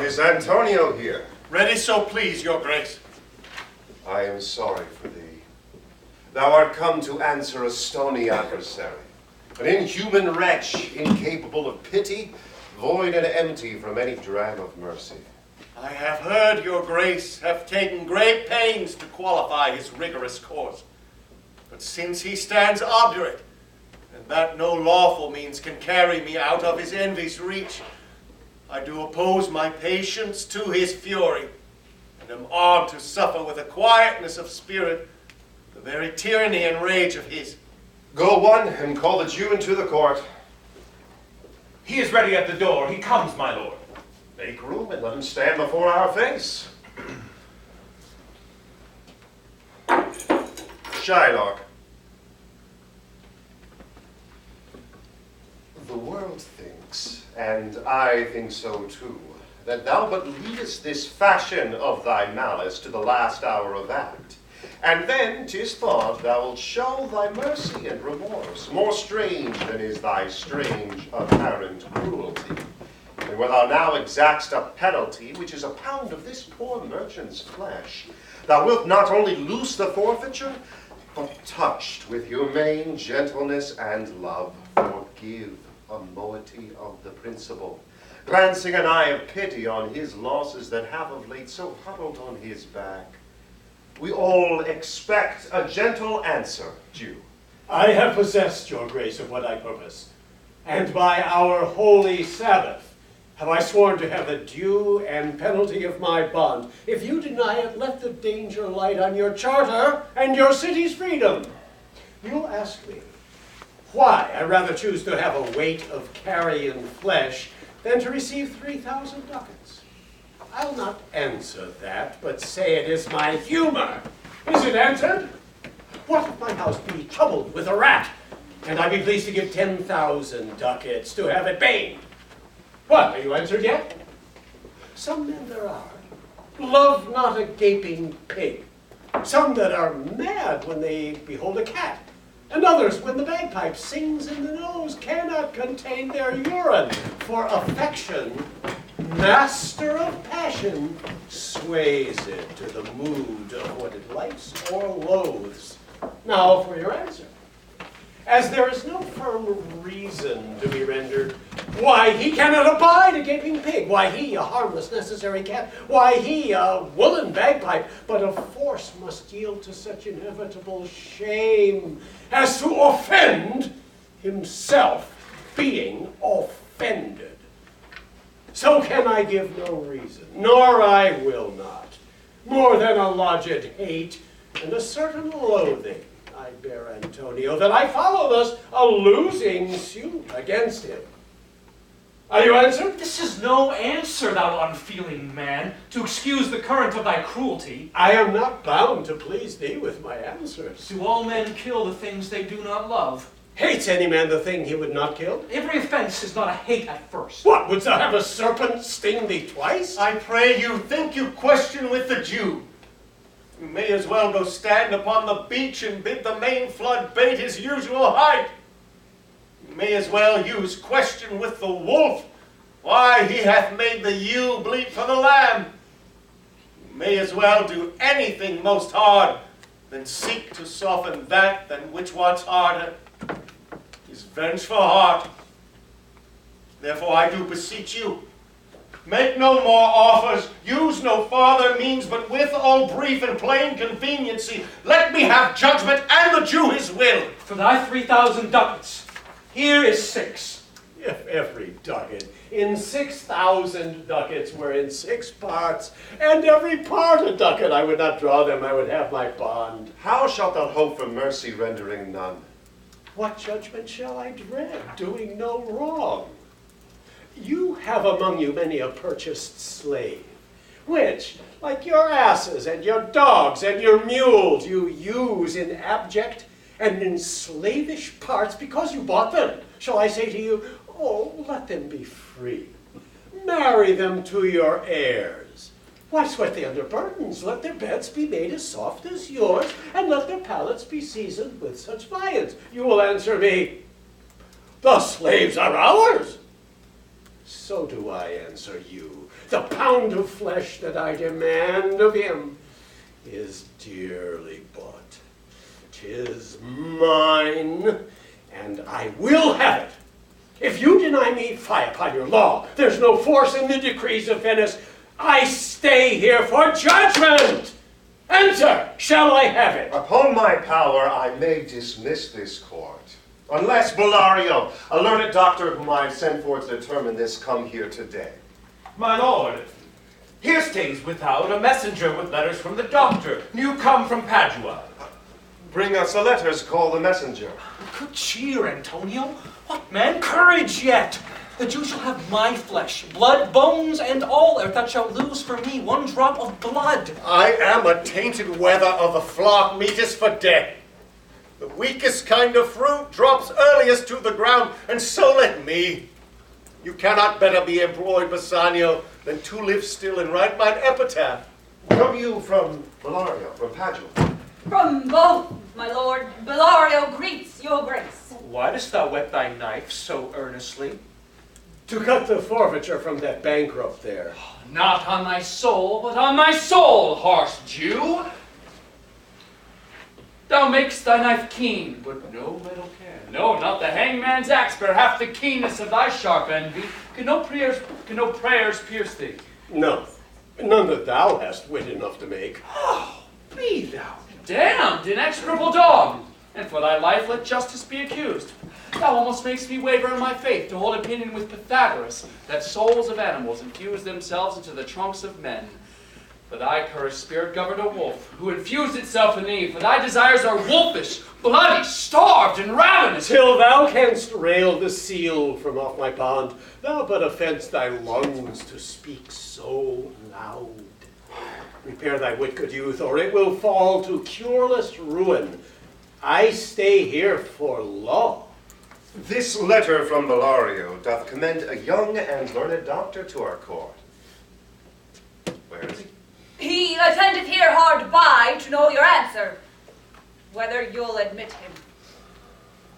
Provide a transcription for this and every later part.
is Antonio here? Ready so please, your grace. I am sorry for thee. Thou art come to answer a stony adversary, an inhuman wretch, incapable of pity, void and empty from any dram of mercy. I have heard your grace hath taken great pains to qualify his rigorous course. But since he stands obdurate, and that no lawful means can carry me out of his envy's reach, I do oppose my patience to his fury, and am armed to suffer with a quietness of spirit the very tyranny and rage of his. Go one, and call the Jew into the court. He is ready at the door. He comes, my lord. Make room and let him stand before our face. Shylock. The world thinks, and I think so too, that thou but leadest this fashion of thy malice to the last hour of act. And then 'tis thought thou wilt show thy mercy and remorse, more strange than is thy strange apparent cruelty. And where thou now exactst a penalty, which is a pound of this poor merchant's flesh, thou wilt not only loose the forfeiture, but touched with humane gentleness and love, forgive a moiety of the principal, glancing an eye of pity on his losses that have of late so huddled on his back. We all expect a gentle answer, Jew. I have possessed your grace of what I purpose, and by our holy Sabbath have I sworn to have the due and penalty of my bond. If you deny it, let the danger light on your charter and your city's freedom. You'll ask me why I rather choose to have a weight of carrion flesh than to receive 3,000 ducats. I'll not answer that, but say it is my humor. Is it answered? What if my house be troubled with a rat, and I be pleased to give 10,000 ducats to have it baned? What, are you answered yet? Some men there are, love not a gaping pig. Some that are mad when they behold a cat, and others when the bagpipe sings in the nose cannot contain their urine, for affection, master of passion, sways it to the mood of what it likes or loathes. Now for your answer. As there is no firm reason to be rendered, why he cannot abide a gaping pig, why he a harmless necessary cat, why he a woolen bagpipe, but of force must yield to such inevitable shame as to offend himself, being offended. So can I give no reason, nor I will not, more than a lodged hate and a certain loathing I bear Antonio, that I follow thus a losing suit against him. Are you answered? This is no answer, thou unfeeling man, to excuse the current of thy cruelty. I am not bound to please thee with my answers. Do all men kill the things they do not love? Hates any man the thing he would not kill? Every offense is not a hate at first. What, wouldst thou have a serpent sting thee twice? I pray you, think you question with the Jew. You may as well go stand upon the beach and bid the main flood bait his usual height. You may as well use question with the wolf, why he hath made the ewe bleat for the lamb. You may as well do anything most hard than seek to soften that than which what's harder is vengeful heart. Therefore I do beseech you, make no more offers, use no farther means, but with all brief and plain conveniency, let me have judgment and the Jew his will. For thy 3,000 ducats, here is 6. If every ducat in 6,000 ducats were in 6 parts, and every part a ducat, I would not draw them, I would have my bond. How shalt thou hope for mercy rendering none? What judgment shall I dread, doing no wrong? You have among you many a purchased slave, which, like your asses and your dogs and your mules, you use in abject and in slavish parts because you bought them. Shall I say to you, oh, let them be free. Marry them to your heirs. Why sweat they under burdens? Let their beds be made as soft as yours, and let their palates be seasoned with such viands. You will answer me, the slaves are ours. So do I answer you. the pound of flesh that I demand of him is dearly bought. 'Tis mine, and I will have it. If you deny me, fie upon your law. There's no force in the decrees of Venice. I stay here for judgment. Enter, shall I have it? Upon my power, I may dismiss this court. Unless Bellario, a learned doctor whom I have sent for to determine this, come here today. My lord, here stays without a messenger with letters from the doctor, new come from Padua. Bring us the letters, call the messenger. Good cheer, Antonio. What, man? Courage yet! The Jew shall have my flesh, blood, bones, and all, ere that shall lose for me one drop of blood. I am a tainted wether of the flock meetest for death. The weakest kind of fruit drops earliest to the ground, and so let me. You cannot better be employed, Bassanio, than to live still and write mine epitaph. Come you from Bellario, from Padua? From both, my lord. Bellario greets your grace. Why dost thou whet thy knife so earnestly? To cut the forfeiture from that bankrupt there. Not on thy soul, but on thy soul, harsh Jew. Thou makest thy knife keen, but no metal can. No, not the hangman's axe bear half the keenness of thy sharp envy. Can no prayers pierce thee? No, none that thou hast wit enough to make. Oh, be thou damned, inexorable dog! And for thy life let justice be accused. Thou almost makest me waver in my faith to hold opinion with Pythagoras, that souls of animals infuse themselves into the trunks of men. For thy cursed spirit governed a wolf, who infused itself in thee, for thy desires are wolfish, bloody, starved, and ravenous. Till thou canst rail the seal from off my bond, thou but offend'st thy lungs to speak so loud. Repair thy wit, good youth, or it will fall to cureless ruin. I stay here for law. This letter from Bellario doth commend a young and learned doctor to our court. Where is he? He attendeth here hard by to know your answer, whether you'll admit him.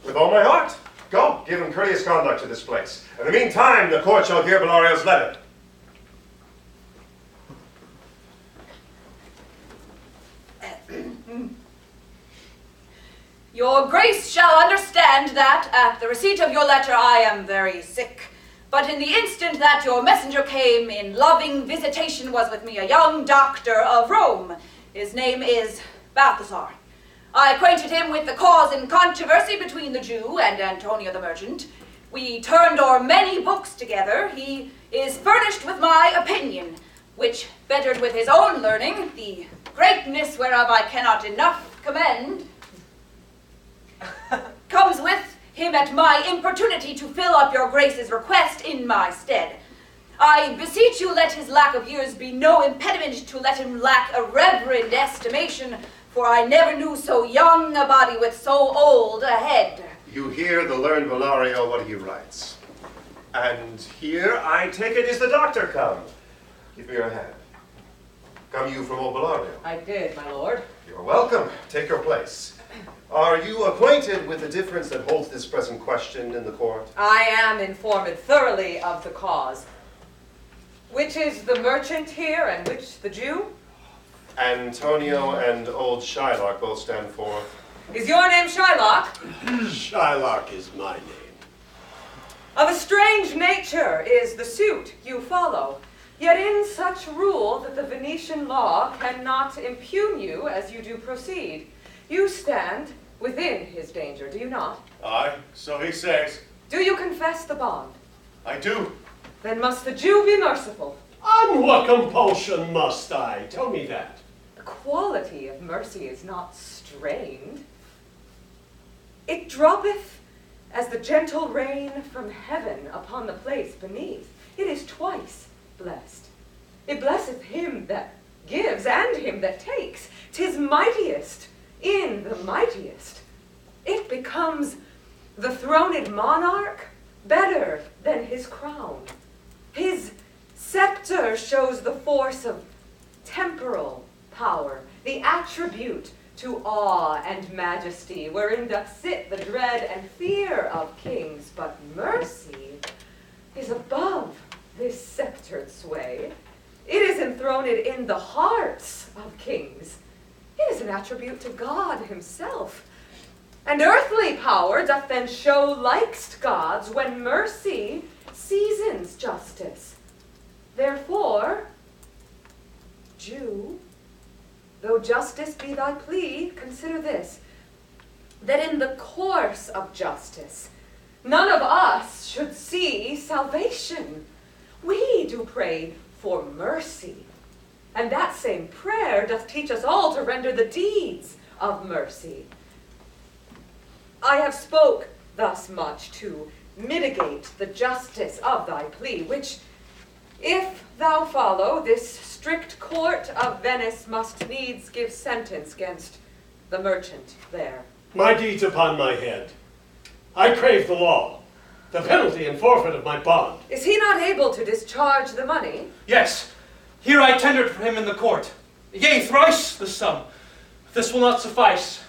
With all my heart. Go, give him courteous conduct to this place. In the meantime, the court shall hear Bellario's letter. Your grace shall understand that at the receipt of your letter I am very sick. But in the instant that your messenger came, in loving visitation was with me a young doctor of Rome. His name is Balthasar. I acquainted him with the cause in controversy between the Jew and Antonio the merchant. We turned o'er many books together. He is furnished with my opinion, which, bettered with his own learning, the greatness whereof I cannot enough commend, comes with him at my importunity to fill up your grace's request in my stead. I beseech you let his lack of years be no impediment to let him lack a reverend estimation, for I never knew so young a body with so old a head. You hear the learned Bellario what he writes. And here, I take it, is the doctor come. Give me your hand. Come you from old Bellario? I did, my lord. You're welcome. Take your place. Are you acquainted with the difference that holds this present question in the court? I am informed thoroughly of the cause. Which is the merchant here and which the Jew? Antonio and old Shylock both stand forth. Is your name Shylock? Shylock is my name. Of a strange nature is the suit you follow, yet in such rule that the Venetian law cannot impugn you as you do proceed. You stand within his danger, do you not? Aye, so he says. Do you confess the bond? I do. Then must the Jew be merciful. On what compulsion must I? Tell me that. The quality of mercy is not strained. It droppeth as the gentle rain from heaven upon the place beneath. It is twice blessed. It blesseth him that gives and him that takes. 'Tis mightiest in the mightiest. It becomes the throned monarch better than his crown. His scepter shows the force of temporal power, the attribute to awe and majesty, wherein doth sit the dread and fear of kings, but mercy is above this sceptred sway. It is enthroned in the hearts of kings. It is an attribute to God himself. And earthly power doth then show likest gods when mercy seasons justice. Therefore, Jew, though justice be thy plea, consider this, that in the course of justice, none of us should see salvation. We do pray for mercy, and that same prayer doth teach us all to render the deeds of mercy. I have spoke thus much to mitigate the justice of thy plea, which, if thou follow, this strict court of Venice must needs give sentence against the merchant there. My deeds upon my head. I crave the law, the penalty and forfeit of my bond. Is he not able to discharge the money? Yes, here I tendered for him in the court. Yea, thrice the sum. If this will not suffice,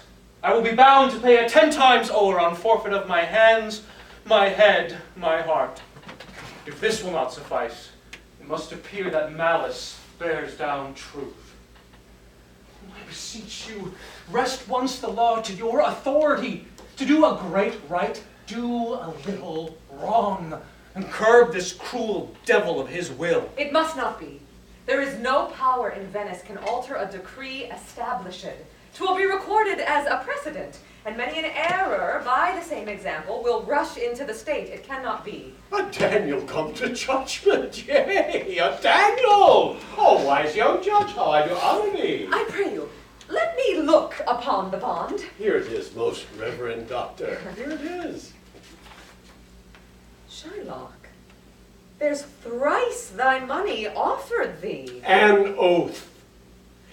I will be bound to pay 10 times o'er on forfeit of my hands, my head, my heart. If this will not suffice, it must appear that malice bears down truth. I beseech you, rest once the law to your authority. To do a great right, do a little wrong, and curb this cruel devil of his will. It must not be. There is no power in Venice can alter a decree established. 'Twill be recorded as a precedent, and many an error by the same example will rush into the state. It cannot be. A Daniel come to judgment, yea, a Daniel! Oh, wise young judge, how I do honor thee! I pray you, let me look upon the bond. Here it is, most reverend doctor. Here it is. Shylock, there's thrice thy money offered thee. An oath.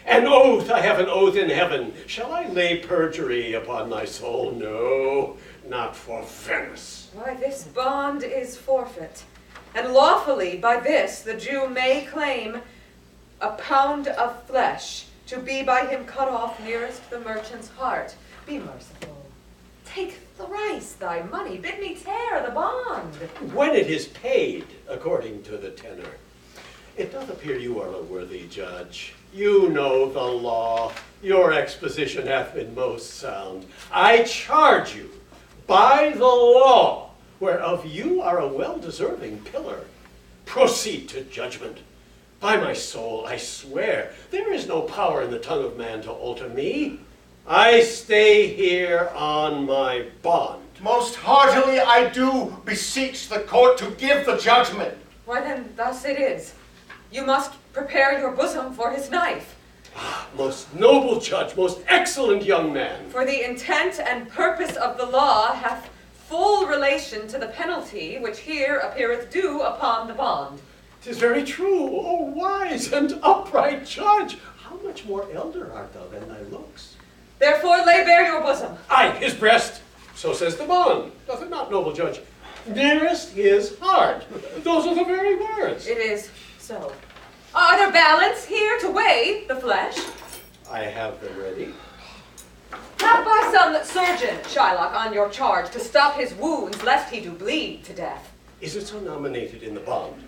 An oath, I have an oath in heaven. Shall I lay perjury upon thy soul? No, not for Venice. Why, this bond is forfeit, and lawfully by this the Jew may claim a pound of flesh to be by him cut off nearest the merchant's heart. Be merciful. Take thrice thy money. Bid me tear the bond. When it is paid, according to the tenor, it doth appear you are a worthy judge. You know the law. Your exposition hath been most sound. I charge you by the law, whereof you are a well-deserving pillar. Proceed to judgment. By my soul, I swear, there is no power in the tongue of man to alter me. I stay here on my bond. Most heartily I do beseech the court to give the judgment. Why then, thus it is. You must prepare your bosom for his knife. Most noble judge, most excellent young man. For the intent and purpose of the law hath full relation to the penalty which here appeareth due upon the bond. 'Tis very true, O wise and upright judge. How much more elder art thou than thy looks? Therefore lay bare your bosom. Aye, his breast. So says the bond. Doth it not, noble judge? Nearest his heart. Those are the very words. It is so. Are there balance here to weigh the flesh? I have them ready. Have by some surgeon, Shylock, on your charge to stop his wounds, lest he do bleed to death. Is it so nominated in the bond?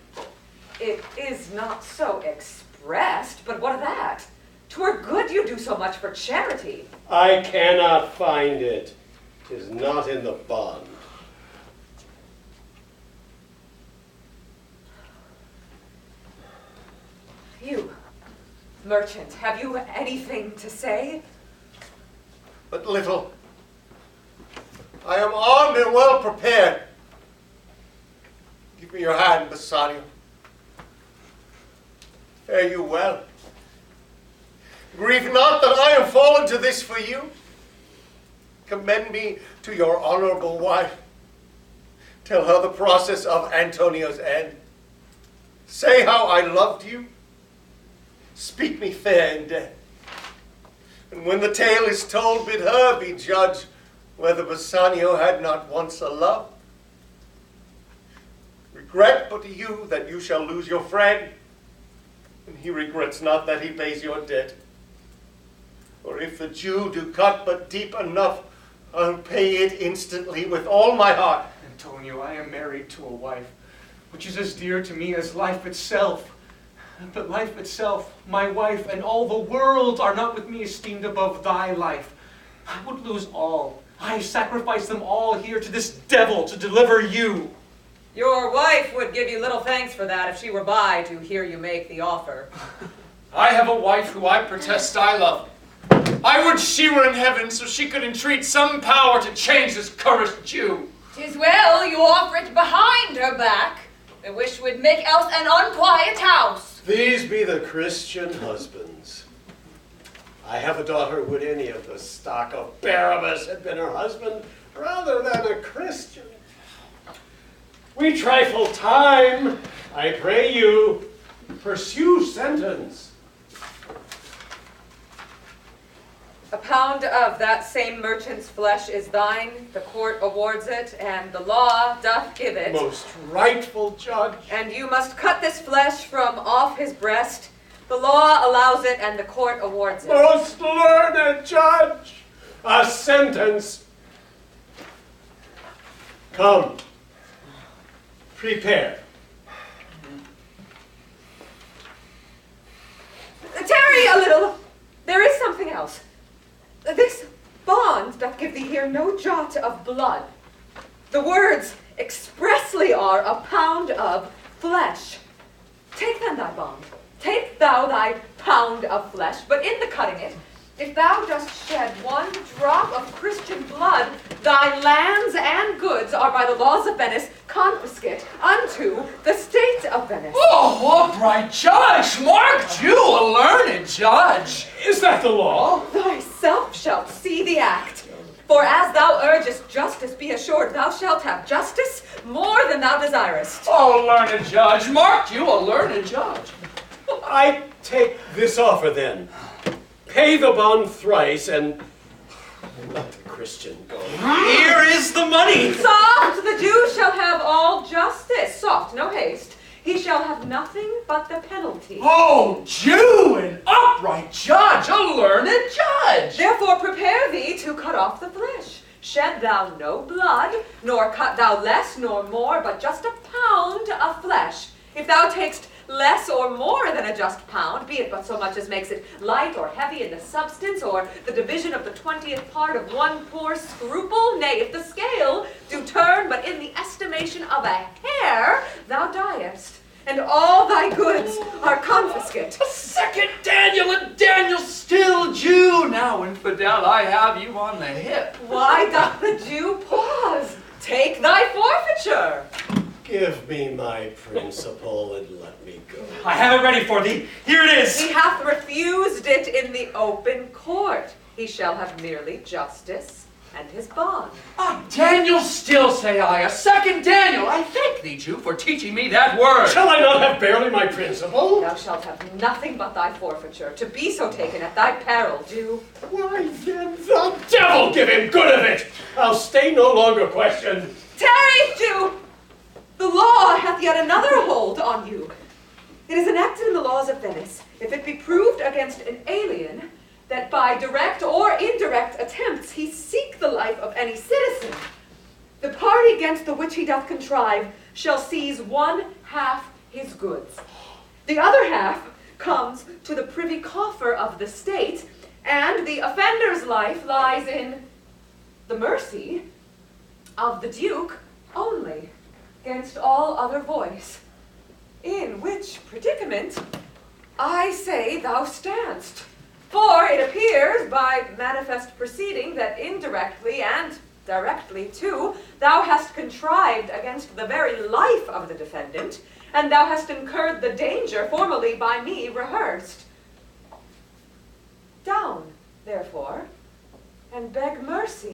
It is not so expressed, but what of that? 'Twere good you do so much for charity. I cannot find it. 'Tis not in the bond. You, merchant, have you anything to say? But little. I am armed and well prepared. Give me your hand, Bassanio. Fare you well. Grieve not that I am fallen to this for you. Commend me to your honorable wife. Tell her the process of Antonio's end. Say how I loved you. Speak me fair in death. And when the tale is told, bid her be judge whether Bassanio had not once a love. Regret but you that you shall lose your friend, and he regrets not that he pays your debt. Or if the Jew do cut but deep enough, I'll pay it instantly with all my heart. Antonio, I am married to a wife which is as dear to me as life itself. But life itself, my wife, and all the world are not with me esteemed above thy life. I would lose all. I sacrifice them all here to this devil to deliver you. Your wife would give you little thanks for that if she were by to hear you make the offer. I have a wife who I protest I love. I would she were in heaven so she could entreat some power to change this cursed Jew. 'Tis well you offer it behind her back. I wish would make else an unquiet house. These be the Christian husbands. I have a daughter, would any of the stock of Barabbas had been her husband, rather than a Christian. We trifle time, I pray you, pursue sentence. A pound of that same merchant's flesh is thine, the court awards it, and the law doth give it. Most rightful judge. And you must cut this flesh from off his breast. The law allows it, and the court awards it. Most learned judge, a sentence. Come, prepare. Tarry a little. There is something else. This bond doth give thee here no jot of blood. The words expressly are a pound of flesh. Take then thy bond. Take thou thy pound of flesh, but in the cutting it, if thou dost shed one drop of Christian blood, thy lands and goods are by the laws of Venice confiscate unto the state of Venice. Oh, upright judge! Mark you, a learned judge! Is that the law? Thyself shalt see the act. For as thou urgest justice, be assured thou shalt have justice more than thou desirest. Oh, learned judge! Mark you, a learned judge! I take this offer then. Pay the bond thrice and let the Christian go. Here is the money. Soft, the Jew shall have all justice. Soft, no haste. He shall have nothing but the penalty. Oh, Jew, an upright judge, a learned judge! Therefore prepare thee to cut off the flesh. Shed thou no blood, nor cut thou less nor more, but just a pound of flesh. If thou takest less or more than a just pound, be it but so much as makes it light or heavy in the substance, or the division of the 20th part of one poor scruple, nay, if the scale do turn but in the estimation of a hair, thou diest, and all thy goods are confiscate. A second Daniel, and Daniel still Jew. Now, infidel, I have you on the hip. Why doth the Jew pause? Take thy forfeiture. Give me my principal and let me go. I have it ready for thee. Here it is. He hath refused it in the open court. He shall have merely justice and his bond. Ah, Daniel still, say I, a second Daniel. I thank thee, Jew, for teaching me that word. Shall I not have barely my principal? Thou shalt have nothing but thy forfeiture, to be so taken at thy peril, Jew. Why then the devil give him good of it! I'll stay no longer questioned. Tarry, Jew! The law hath yet another hold on you. It is enacted in the laws of Venice, if it be proved against an alien, that by direct or indirect attempts he seek the life of any citizen, the party against the which he doth contrive shall seize 1/2 his goods. The other half comes to the privy coffer of the state, and the offender's life lies in the mercy of the Duke only, against all other voice. In which predicament I say thou standst. For it appears by manifest proceeding that indirectly and directly too thou hast contrived against the very life of the defendant, and thou hast incurred the danger formerly by me rehearsed. Down, therefore, and beg mercy.